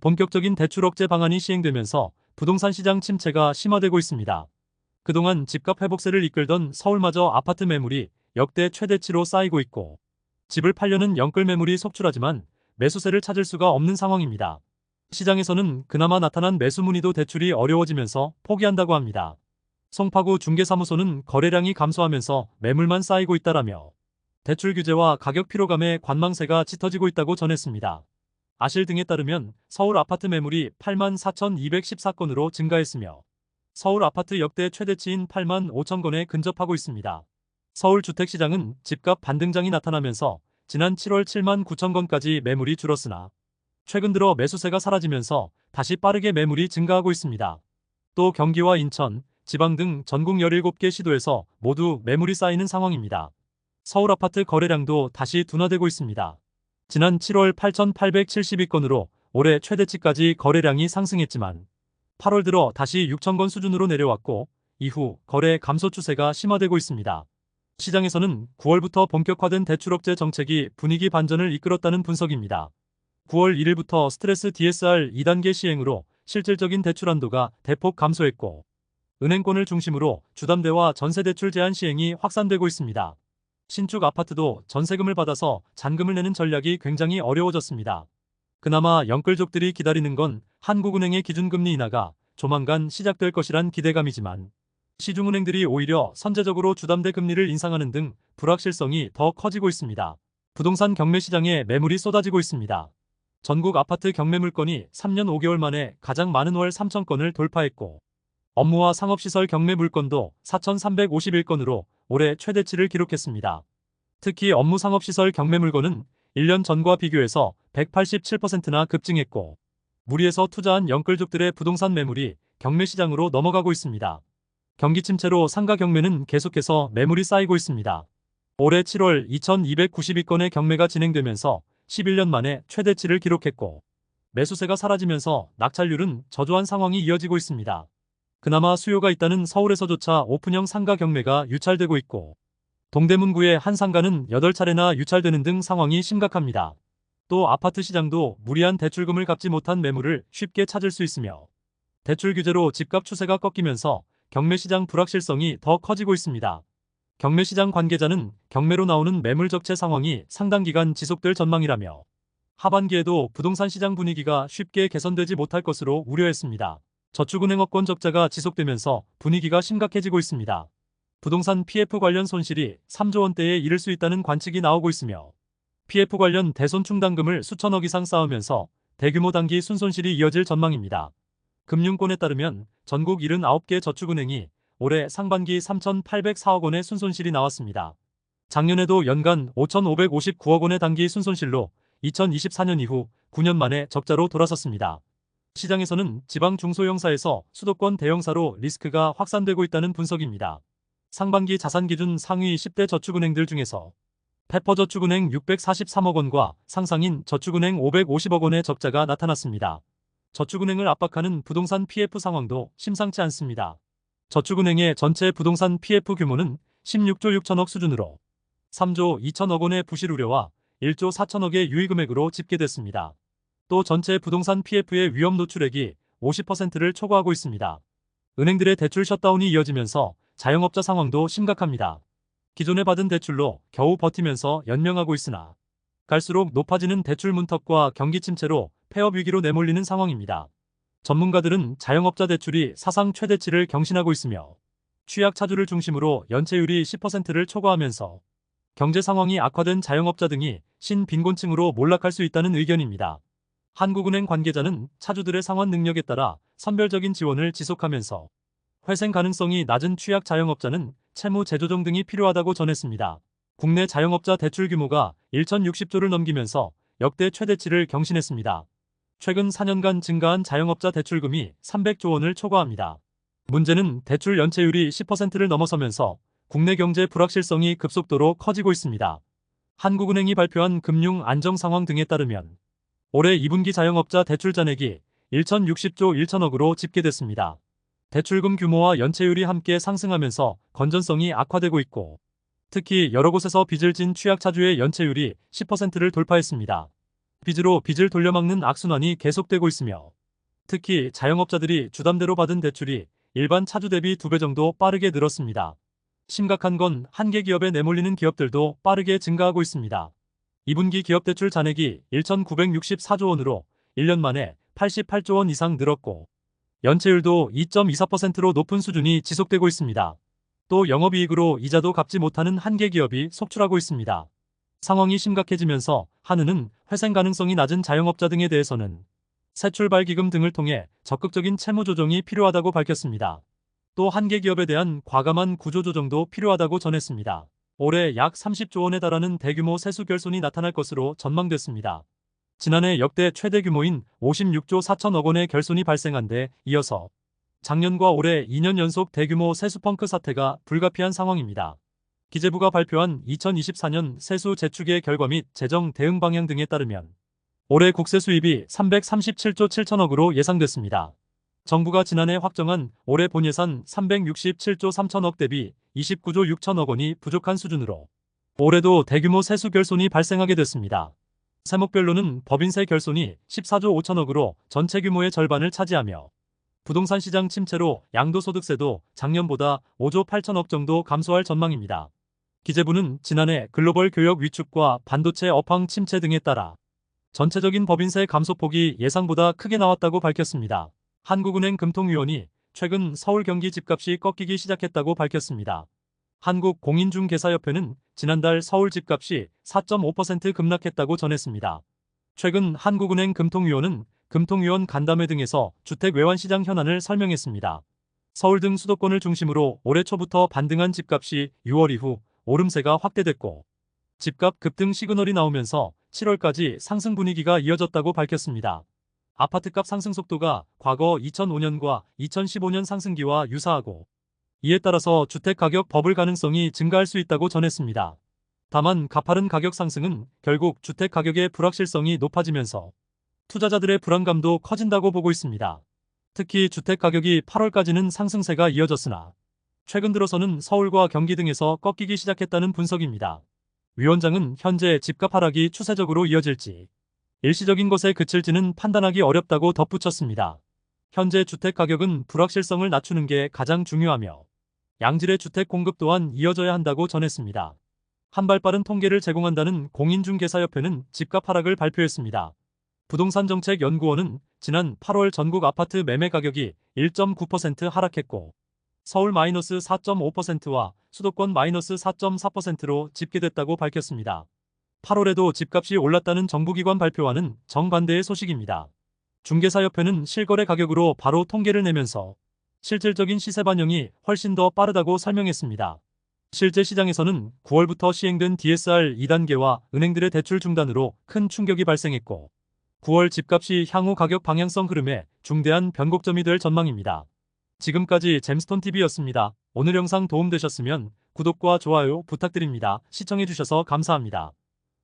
본격적인 대출 억제 방안이 시행되면서 부동산 시장 침체가 심화되고 있습니다. 그동안 집값 회복세를 이끌던 서울마저 아파트 매물이 역대 최대치로 쌓이고 있고, 집을 팔려는 영끌 매물이 속출하지만 매수세를 찾을 수가 없는 상황입니다. 시장에서는 그나마 나타난 매수 문의도 대출이 어려워지면서 포기한다고 합니다. 송파구 중개사무소는 거래량이 감소하면서 매물만 쌓이고 있다라며 대출 규제와 가격 피로감에 관망세가 짙어지고 있다고 전했습니다. 아실 등에 따르면 서울 아파트 매물이 84,214건으로 증가했으며 서울 아파트 역대 최대치인 8만 5천 건에 근접하고 있습니다. 서울 주택시장은 집값 반등장이 나타나면서 지난 7월 7만 9천 건까지 매물이 줄었으나 최근 들어 매수세가 사라지면서 다시 빠르게 매물이 증가하고 있습니다. 또 경기와 인천, 지방 등 전국 17개 시도에서 모두 매물이 쌓이는 상황입니다. 서울 아파트 거래량도 다시 둔화되고 있습니다. 지난 7월 8,872건으로 올해 최대치까지 거래량이 상승했지만 8월 들어 다시 6천 건 수준으로 내려왔고 이후 거래 감소 추세가 심화되고 있습니다. 시장에서는 9월부터 본격화된 대출 억제 정책이 분위기 반전을 이끌었다는 분석입니다. 9월 1일부터 스트레스 DSR 2단계 시행으로 실질적인 대출 한도가 대폭 감소했고 은행권을 중심으로 주담대와 전세대출 제한 시행이 확산되고 있습니다. 신축 아파트도 전세금을 받아서 잔금을 내는 전략이 굉장히 어려워졌습니다. 그나마 영끌족들이 기다리는 건 한국은행의 기준금리 인하가 조만간 시작될 것이란 기대감이지만 시중은행들이 오히려 선제적으로 주담대 금리를 인상하는 등 불확실성이 더 커지고 있습니다. 부동산 경매 시장에 매물이 쏟아지고 있습니다. 전국 아파트 경매 물건이 3년 5개월 만에 가장 많은 월 3천 건을 돌파했고 업무와 상업시설 경매 물건도 4,351건으로 올해 최대치를 기록했습니다. 특히 업무 상업시설 경매 물건은 1년 전과 비교해서 187%나 급증했고 무리해서 투자한 영끌족들의 부동산 매물이 경매 시장으로 넘어가고 있습니다. 경기 침체로 상가 경매는 계속해서 매물이 쌓이고 있습니다. 올해 7월 2,292건의 경매가 진행되면서 11년 만에 최대치를 기록했고 매수세가 사라지면서 낙찰률은 저조한 상황이 이어지고 있습니다. 그나마 수요가 있다는 서울에서조차 오픈형 상가 경매가 유찰되고 있고 동대문구의 한 상가는 8차례나 유찰되는 등 상황이 심각합니다. 또 아파트 시장도 무리한 대출금을 갚지 못한 매물을 쉽게 찾을 수 있으며 대출 규제로 집값 추세가 꺾이면서 경매 시장 불확실성이 더 커지고 있습니다. 경매 시장 관계자는 경매로 나오는 매물 적체 상황이 상당 기간 지속될 전망이라며 하반기에도 부동산 시장 분위기가 쉽게 개선되지 못할 것으로 우려했습니다. 저축은행업권 적자가 지속되면서 분위기가 심각해지고 있습니다. 부동산 PF 관련 손실이 3조 원대에 이를 수 있다는 관측이 나오고 있으며 PF 관련 대손충당금을 수천억 이상 쌓으면서 대규모 단기 순손실이 이어질 전망입니다. 금융권에 따르면 전국 79개 저축은행이 올해 상반기 3,804억 원의 순손실이 나왔습니다. 작년에도 연간 5,559억 원의 단기 순손실로 2024년 이후 9년 만에 적자로 돌아섰습니다. 시장에서는 지방 중소형사에서 수도권 대형사로 리스크가 확산되고 있다는 분석입니다. 상반기 자산 기준 상위 10대 저축은행들 중에서 페퍼저축은행 643억 원과 상상인 저축은행 550억 원의 적자가 나타났습니다. 저축은행을 압박하는 부동산 PF 상황도 심상치 않습니다. 저축은행의 전체 부동산 PF 규모는 16조 6천억 수준으로 3조 2천억 원의 부실 우려와 1조 4천억의 유의금액으로 집계됐습니다. 또 전체 부동산 PF의 위험 노출액이 50%를 초과하고 있습니다. 은행들의 대출 셧다운이 이어지면서 자영업자 상황도 심각합니다. 기존에 받은 대출로 겨우 버티면서 연명하고 있으나 갈수록 높아지는 대출 문턱과 경기 침체로 폐업 위기로 내몰리는 상황입니다. 전문가들은 자영업자 대출이 사상 최대치를 경신하고 있으며 취약 차주를 중심으로 연체율이 10%를 초과하면서 경제 상황이 악화된 자영업자 등이 신빈곤층으로 몰락할 수 있다는 의견입니다. 한국은행 관계자는 차주들의 상환 능력에 따라 선별적인 지원을 지속하면서 회생 가능성이 낮은 취약 자영업자는 채무 재조정 등이 필요하다고 전했습니다. 국내 자영업자 대출 규모가 1,060조를 넘기면서 역대 최대치를 경신했습니다. 최근 4년간 증가한 자영업자 대출금이 300조 원을 초과합니다. 문제는 대출 연체율이 10%를 넘어서면서 국내 경제 불확실성이 급속도로 커지고 있습니다. 한국은행이 발표한 금융 안정 상황 등에 따르면 올해 2분기 자영업자 대출 잔액이 1,060조 1천억으로 집계됐습니다. 대출금 규모와 연체율이 함께 상승하면서 건전성이 악화되고 있고 특히 여러 곳에서 빚을 진 취약차주의 연체율이 10%를 돌파했습니다. 빚으로 빚을 돌려막는 악순환이 계속되고 있으며 특히 자영업자들이 주담대로 받은 대출이 일반 차주 대비 2배 정도 빠르게 늘었습니다. 심각한 건 한계 기업에 내몰리는 기업들도 빠르게 증가하고 있습니다. 2분기 기업대출 잔액이 1,964조 원으로 1년 만에 88조 원 이상 늘었고 연체율도 2.24%로 높은 수준이 지속되고 있습니다. 또 영업이익으로 이자도 갚지 못하는 한계 기업이 속출하고 있습니다. 상황이 심각해지면서 한은은 회생 가능성이 낮은 자영업자 등에 대해서는 새 출발 기금 등을 통해 적극적인 채무 조정이 필요하다고 밝혔습니다. 또 한계 기업에 대한 과감한 구조 조정도 필요하다고 전했습니다. 올해 약 30조 원에 달하는 대규모 세수 결손이 나타날 것으로 전망됐습니다. 지난해 역대 최대 규모인 56조 4천억 원의 결손이 발생한 데 이어서 작년과 올해 2년 연속 대규모 세수 펑크 사태가 불가피한 상황입니다. 기재부가 발표한 2024년 세수 재추계 결과 및 재정 대응 방향 등에 따르면 올해 국세 수입이 337조 7천억으로 예상됐습니다. 정부가 지난해 확정한 올해 본예산 367조 3천억 대비 29조 6천억 원이 부족한 수준으로 올해도 대규모 세수 결손이 발생하게 됐습니다. 세목별로는 법인세 결손이 14조 5천억으로 전체 규모의 절반을 차지하며 부동산 시장 침체로 양도소득세도 작년보다 5조 8천억 정도 감소할 전망입니다. 기재부는 지난해 글로벌 교역 위축과 반도체 업황 침체 등에 따라 전체적인 법인세 감소폭이 예상보다 크게 나왔다고 밝혔습니다. 한국은행 금통위원이 최근 서울 경기 집값이 꺾이기 시작했다고 밝혔습니다. 한국공인중개사협회는 지난달 서울 집값이 4.5% 급락했다고 전했습니다. 최근 한국은행 금통위원은 금통위원 간담회 등에서 주택 외환시장 현안을 설명했습니다. 서울 등 수도권을 중심으로 올해 초부터 반등한 집값이 6월 이후 오름세가 확대됐고 집값 급등 시그널이 나오면서 7월까지 상승 분위기가 이어졌다고 밝혔습니다. 아파트값 상승 속도가 과거 2005년과 2015년 상승기와 유사하고 이에 따라서 주택가격 버블 가능성이 증가할 수 있다고 전했습니다. 다만 가파른 가격 상승은 결국 주택가격의 불확실성이 높아지면서 투자자들의 불안감도 커진다고 보고 있습니다. 특히 주택가격이 8월까지는 상승세가 이어졌으나 최근 들어서는 서울과 경기 등에서 꺾이기 시작했다는 분석입니다. 위원장은 현재 집값 하락이 추세적으로 이어질지 일시적인 것에 그칠지는 판단하기 어렵다고 덧붙였습니다. 현재 주택가격은 불확실성을 낮추는 게 가장 중요하며 양질의 주택 공급 또한 이어져야 한다고 전했습니다. 한 발 빠른 통계를 제공한다는 공인중개사협회는 집값 하락을 발표했습니다. 부동산정책연구원은 지난 8월 전국 아파트 매매 가격이 1.9% 하락했고 서울 -4.5%와 수도권 -4.4%로 집계됐다고 밝혔습니다. 8월에도 집값이 올랐다는 정부기관 발표와는 정반대의 소식입니다. 중개사협회는 실거래 가격으로 바로 통계를 내면서 실질적인 시세 반영이 훨씬 더 빠르다고 설명했습니다. 실제 시장에서는 9월부터 시행된 DSR 2단계와 은행들의 대출 중단으로 큰 충격이 발생했고 9월 집값이 향후 가격 방향성 흐름에 중대한 변곡점이 될 전망입니다. 지금까지 잼스톤TV였습니다. 오늘 영상 도움되셨으면 구독과 좋아요 부탁드립니다. 시청해주셔서 감사합니다.